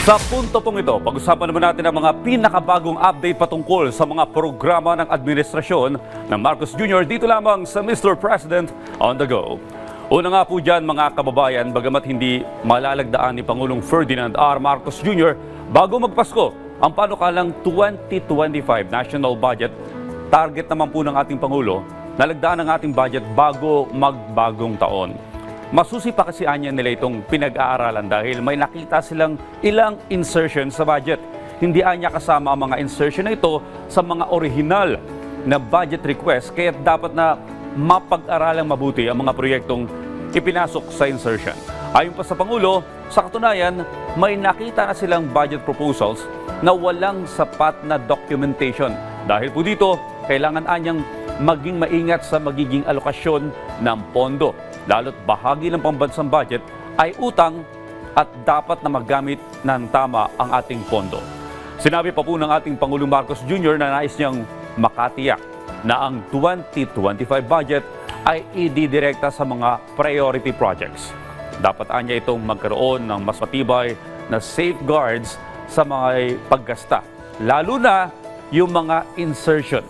Sa punto pong ito, pag-usapan naman natin ang mga pinakabagong update patungkol sa mga programa ng administrasyon ng Marcos Jr. dito lamang sa Mr. President on the Go. Una nga po dyan mga kababayan, bagamat hindi malalagdaan ni Pangulong Ferdinand R. Marcos Jr. bago magpasko ang panukalang 2025 National Budget, target naman po ng ating Pangulo na lagdaan ang ating budget bago magbagong taon. Masusi pa kasi anya nila itong pinag-aaralan dahil may nakita silang ilang insertion sa budget. Hindi anya kasama ang mga insertion na ito sa mga original na budget request kaya dapat na mapag-aralang mabuti ang mga proyektong ipinasok sa insertion. Ayon pa sa Pangulo, sa katunayan, may nakita na silang budget proposals na walang sapat na documentation. Dahil po dito, kailangan anyang maging maingat sa magiging alokasyon ng pondo. Lalo't bahagi ng pambansang budget ay utang at dapat na magamit ng tama ang ating pondo. Sinabi pa po ng ating Pangulong Marcos Jr. na nais niyang makatiyak na ang 2025 budget ay ididirekta sa mga priority projects. Dapat anya itong magkaroon ng mas matibay na safeguards sa mga paggasta, lalo na yung mga insertion.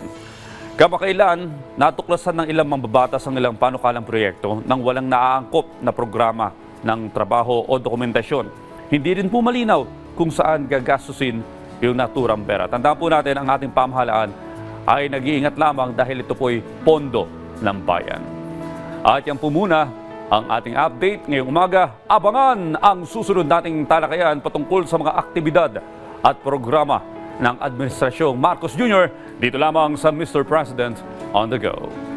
Kamakailan, natuklasan ng ilang mambabatas ang ilang panukalang proyekto nang walang naaangkop na programa ng trabaho o dokumentasyon. Hindi rin po malinaw kung saan gagastusin yung naturang pera. Tandaan po natin ang ating pamahalaan ay nag-iingat lamang dahil ito po'y pondo ng bayan. At yan po muna ang ating update ngayong umaga. Abangan ang susunod nating talakayan patungkol sa mga aktibidad at programa ng Administrasyong Marcos Jr. dito lamang sa Mr. President on the Go.